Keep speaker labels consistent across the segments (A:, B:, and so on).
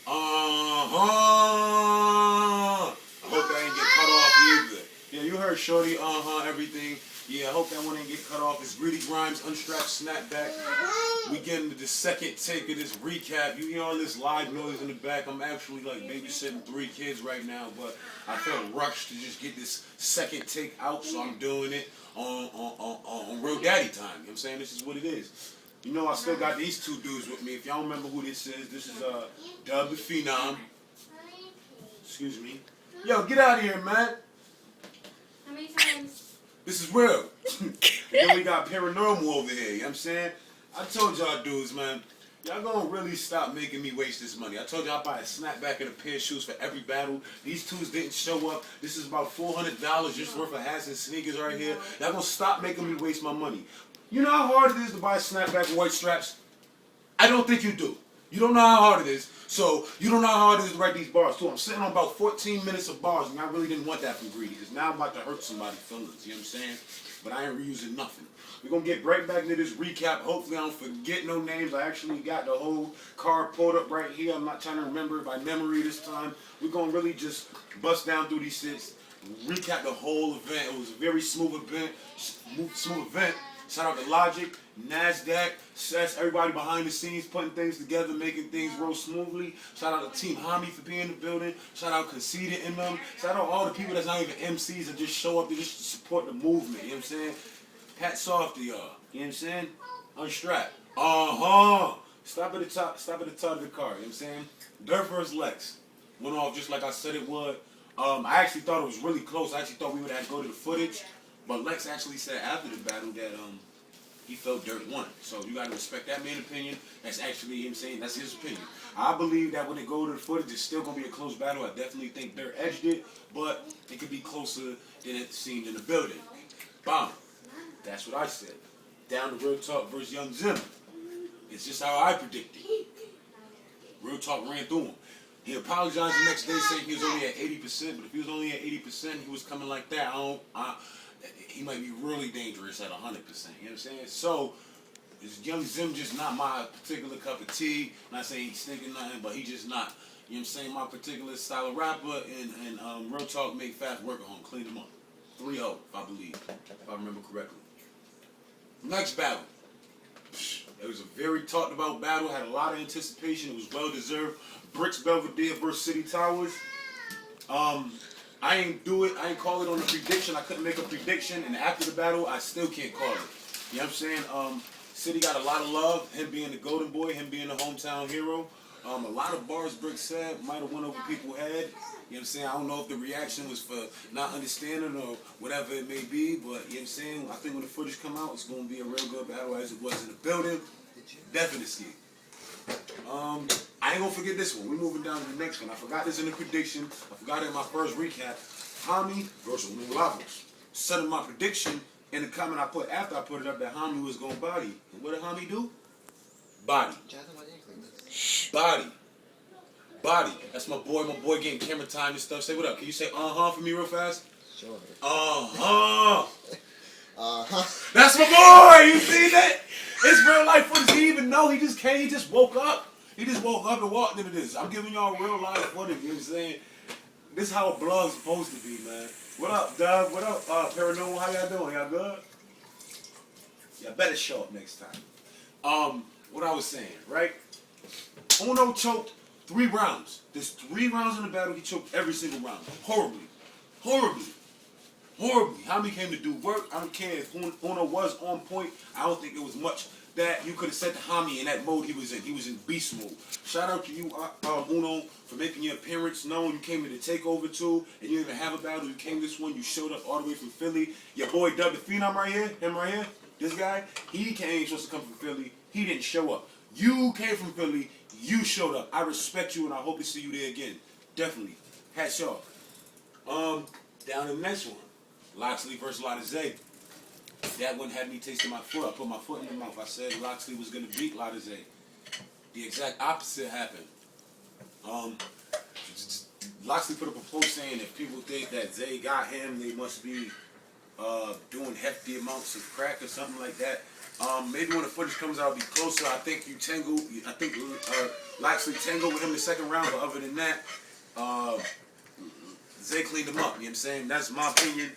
A: I hope that ain't get cut off either. Yeah, you heard Shorty, everything. Yeah, I hope that one ain't get cut off. It's Greedy Grimes, Unstrapped Snapback. We getting to the second take of this recap. You hear all this live noise in the back. I'm actually like babysitting 3 kids right now, but I felt rushed to just get this second take out, so I'm doing it on real daddy time. You know what I'm saying? This is what it is. You know, I still got these 2 dudes with me. If y'all remember who this is Dub the Phenom. Excuse me. Yo, get out of here, man.
B: How many times?
A: This is real. And then we got Paranormal over here, you know what I'm saying? I told y'all dudes, man, y'all gonna really stop making me waste this money. I told y'all I'd buy a snapback and a pair of shoes for every battle. These 2s didn't show up. This is about $400 just worth of hats and sneakers right here. Y'all gonna stop making me waste my money. You know how hard it is to buy a snapback with white straps? I don't think you do. You don't know how hard it is. So you don't know how hard it is to write these bars too. I'm sitting on about 14 minutes of bars, and I really didn't want that from Greedy, because now I'm about to hurt somebody's feelings, you know what I'm saying? But I ain't reusing nothing. We're going to get right back into this recap. Hopefully I don't forget no names. I actually got the whole card pulled up right here. I'm not trying to remember it by memory this time. We're going to really just bust down through these shits, recap the whole event. It was a very smooth event. Shout out to Logic, NASDAQ, that's everybody behind the scenes putting things together, making things roll smoothly. Shout out to Team Hami for being in the building. Shout out Conceited in them. Shout out all the people that's not even MCs and just show up to just support the movement, you know what I'm saying? Hats off to y'all, you know what I'm saying? Unstrapped. Stop at the top of the car, you know what I'm saying? Dirt vs. Lex. Went off just like I said it would. I actually thought it was really close. I actually thought we would have to go to the footage. But Lex actually said after the battle that he felt Dirt won. So you got to respect that man's opinion. That's actually him saying that's his opinion. I believe that when they go to the footage, it's still going to be a close battle. I definitely think Dirt edged it, but it could be closer than it seemed in the building. Bomb. That's what I said. Down to Real Talk versus Young Zim. It's just how I predicted. Real Talk ran through him. He apologized the next day saying he was only at 80%, but if he was only at 80%, he was coming like that. He might be really dangerous at 100%. You know what I'm saying? So, is Young Zim just not my particular cup of tea? Not saying he's thinking nothing, but he just not. You know what I'm saying? My particular style of rapper, and Real Talk made Fast work at home, clean him up. 3-0, if I believe, if I remember correctly. Next battle. It was a very talked about battle, had a lot of anticipation. It was well deserved. Bricks Belvedere versus City Towers. I ain't do it. I ain't call it on a prediction. I couldn't make a prediction, and after the battle, I still can't call it. You know what I'm saying? City got a lot of love. Him being the golden boy, him being the hometown hero. A lot of bars Brick said might have went over people's head. You know what I'm saying? I don't know if the reaction was for not understanding or whatever it may be, but you know what I'm saying? I think when the footage come out, it's going to be a real good battle as it was in the building. Definitely. I ain't gonna forget this one. We're moving down to the next one. I forgot this in the prediction. I forgot it in my first recap. Hami versus New Levels. Set up my prediction in the comment I put after I put it up that Hami was gonna body. And what did Hami do? Body. Body. Body. That's my boy. My boy getting camera time and stuff. Say what up. Can you say for me real fast?
C: Sure.
A: That's my boy. You see that? It's real life footage. He even know he just came. He just woke up. He just woke up and walked into this. I'm giving y'all real life footage. You know what I'm saying? This is how a blog's supposed to be, man. What up, Doug? What up, Paranormal? How y'all doing? Y'all good? Y'all better show up next time. What I was saying, right? Uno choked 3 rounds. There's 3 rounds in the battle. He choked every single round. Horribly. Horribly. Horribly. How many came to do work? I don't care if Uno was on point. I don't think it was much that you could have said to Hami in that mode he was in. He was in beast mode. Shout out to you, Uno, for making your appearance known. You came to the takeover too, and you didn't even have a battle. You came this one. You showed up all the way from Philly. Your boy Dub the Phenom right here, him right here, this guy, he came supposed to come from Philly. He didn't show up. You came from Philly. You showed up. I respect you, and I hope to see you there again. Definitely. Hats off. Down to the next one. Loxley versus Lotta Zay. That one had me tasting my foot. I put my foot in the mouth. I said Loxley was going to beat Lotta Zay. The exact opposite happened. Loxley put up a post saying if people think that Zay got him, they must be doing hefty amounts of crack or something like that. Maybe when the footage comes out, it'll be closer. I think Laxley tangled with him in the second round, but other than that, Zay cleaned him up. You know what I'm saying? That's my opinion.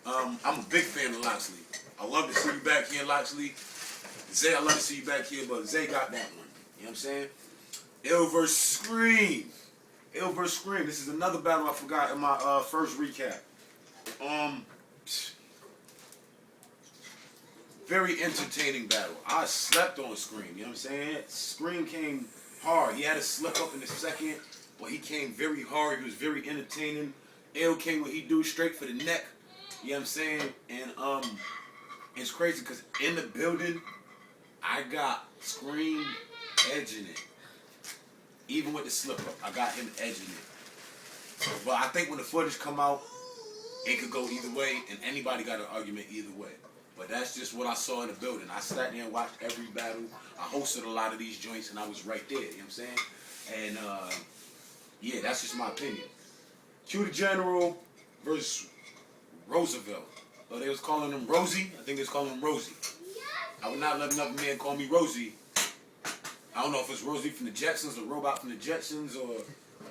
A: I'm a big fan of Laxley. I love to see you back here, Laxley. Zay, I love to see you back here, but Zay got that one. You know what I'm saying? Ill vs. Scream. Ill vs. Scream. This is another battle I forgot in my first recap. Very entertaining battle. I slept on Scream, you know what I'm saying? Scream came hard. He had to slip up in the second, but he came very hard. He was very entertaining. Ill came what he do, straight for the neck. You know what I'm saying? And it's crazy because in the building, I got Scream edging it. Even with the slip up, I got him edging it. But I think when the footage come out, it could go either way, and anybody got an argument either way. But that's just what I saw in the building. I sat there and watched every battle. I hosted a lot of these joints, and I was right there, you know what I'm saying? And, yeah, that's just my opinion. Q the General versus Roosevelt. Oh, they was calling him Rosie? I think they was calling him Rosie. I would not let another man call me Rosie. I don't know if it's Rosie from the Jetsons or Robot from the Jetsons or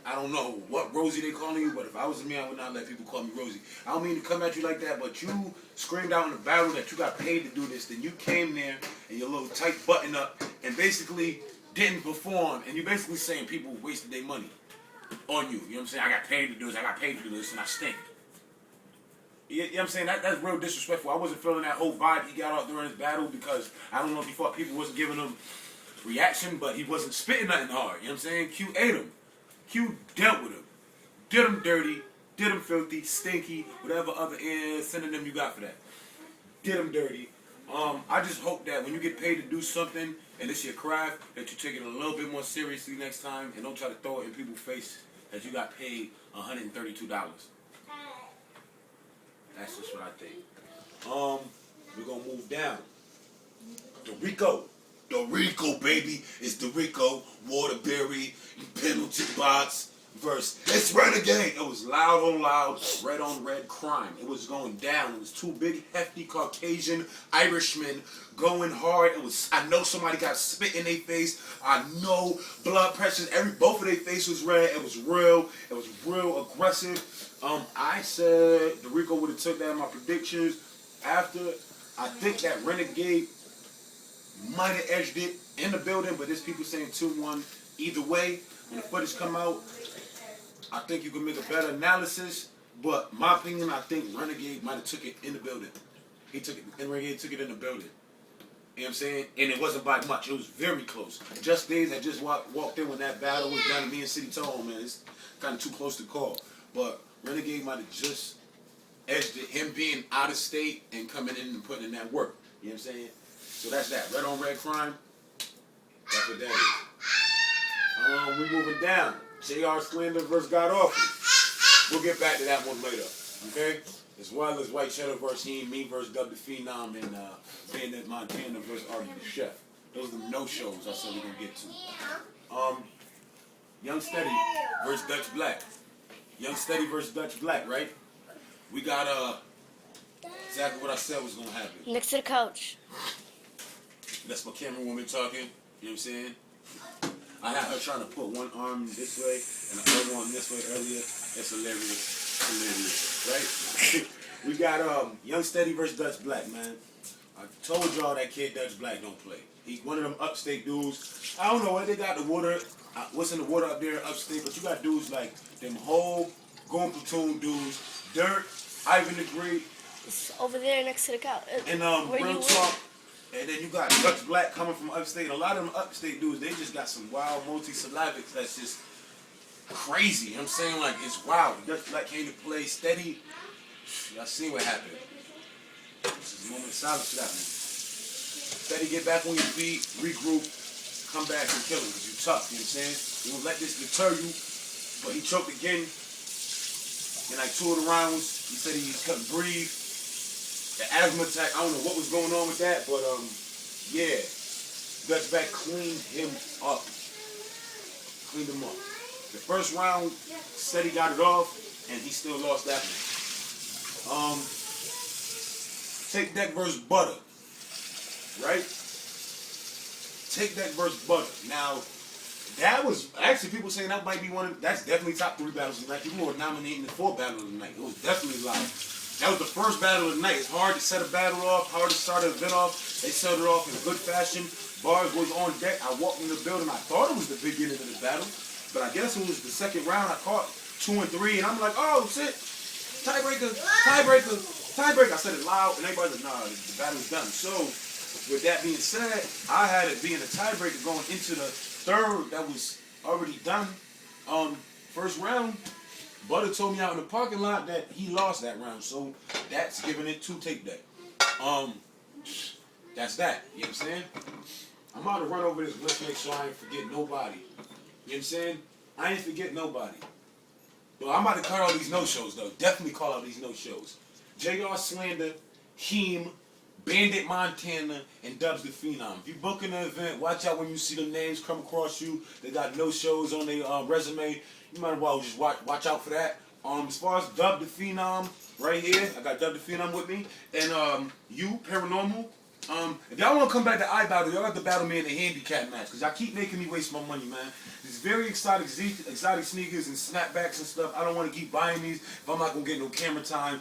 A: I don't know what Rosie they calling you, but if I was me, I would not let people call me Rosie. I don't mean to come at you like that, but you screamed out in the battle that you got paid to do this. Then you came there in your little tight button up and basically didn't perform. And you basically saying people wasted their money on you. You know what I'm saying? I got paid to do this, I got paid to do this, and I stink. You know what I'm saying? That's real disrespectful. I wasn't feeling that whole vibe he got out during his battle because I don't know if he thought people wasn't giving him reaction, but he wasn't spitting nothing hard. You know what I'm saying? Q ate him. Q dealt with him. Did him dirty, did him filthy, stinky, whatever other synonym you got for that. Did him dirty. I just hope that when you get paid to do something and it's your craft, that you take it a little bit more seriously next time and don't try to throw it in people's face that you got paid $132. That's just what I think. We're gonna move down. Dorico. Dorico, baby. It's Dorico, Waterbury, penalty box verse. It's Renegade. It was loud on loud, red on red crime. It was going down. It was two big, hefty Caucasian Irishmen going hard. It was. I know somebody got spit in their face. I know blood pressures. Both of their face was red. It was real. It was real aggressive. I said Dorico would have took that in my predictions. After, I think that Renegade might have edged it in the building, but there's people saying 2-1 either way. When the footage come out, I think you can make a better analysis. But my opinion, I think Renegade might have took it in the building. He took it, and Renegade took it in the building. You know what I'm saying? And it wasn't by much. It was very close. Just Days had just walked in when that battle was down to me and City Tall, man. It's kind of too close to call. But Renegade might have just edged it. Him being out of state and coming in and putting in that work. You know what I'm saying? So that's that. Red on red crime. That's what that is. We're moving down. J.R. Slander versus God Awful. We'll get back to that one later. Okay? As well as White Cheddar versus He, me versus Dub the Phenom, and Bandit Montana versus Artie the Chef. Those are the no-shows I said we're going to get to. Young Steady versus Dutch Black. Young Steady versus Dutch Black, right? We got exactly what I said was going to happen.
C: Next to the couch.
A: That's my camera woman talking. You know what I'm saying? I had her trying to put one arm this way and the other one this way earlier. It's hilarious. Hilarious. Right? We got Young Steady versus Dutch Black, man. I told y'all that kid Dutch Black don't play. He's one of them upstate dudes. I don't know what they got the water. What's in the water up there upstate? But you got dudes like them whole Goon Platoon dudes. Dirt, Ivan the Great.
C: It's over there next to the couch.
A: And Real Talk. And then you got Dutch Black coming from upstate. And a lot of them upstate dudes, they just got some wild multi-syllabics that's just crazy. You know what I'm saying? Like, it's wild. Dutch Black came to play steady. Y'all seen what happened. This is a moment of silence for that, man. Steady, get back on your feet, regroup, come back and kill him because you tough. You know what I'm saying? You won't let this deter you. But he choked again in like 2 of the rounds. He said he couldn't breathe. The asthma attack, I don't know what was going on with that, but yeah. Dutch Black cleaned him up. Cleaned him up. The first round, said he got it off, and he still lost that one. Take Deck versus Butter. right? Take That versus Butter. Now, that was actually people saying that might be that's definitely top 3 battles of the night. People were nominating it for battle of the night. It was definitely live. That was the first battle of the night. It's hard to set a battle off, hard to start an event off. They set it off in good fashion. Bars was on deck. I walked in the building. I thought it was the beginning of the battle, but I guess it was the second round. I caught 2 and 3, and I'm like, oh shit, tiebreaker, tiebreaker, tiebreaker. I said it loud, and everybody's like, nah, the battle's done. So, with that being said, I had it being a tiebreaker going into the third that was already done. First round, Butter told me out in the parking lot that he lost that round, so that's giving it to Take That. That's that. You know what I'm saying? I'm about to run over this list, make sure I ain't forget nobody. You know what I'm saying? I ain't forget nobody. But I'm about to cut all these no-shows, though. Definitely call out these no-shows. JR Slander, Heem, Bandit Montana, and Dubs the Phenom. If you booking an event, watch out when you see the names come across you. They got no-shows on their resume. You might as well just watch out for that. As far as Dub the Phenom, right here, I got Dub the Phenom with me. And you, Paranormal. If y'all want to come back to Ibattle, y'all got to battle me in a handicap match, because y'all keep making me waste my money, man. These very exotic sneakers and snapbacks and stuff, I don't want to keep buying these if I'm not going to get no camera time.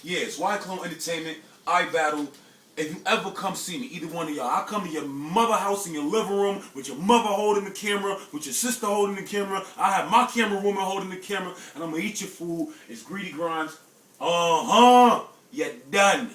A: Yeah, it's Clone Entertainment, Ibattle. If you ever come see me, either one of y'all, I'll come to your mother house in your living room with your mother holding the camera, with your sister holding the camera. I have my camera woman holding the camera, and I'm going to eat your food. It's Greedy Grimes. You're done.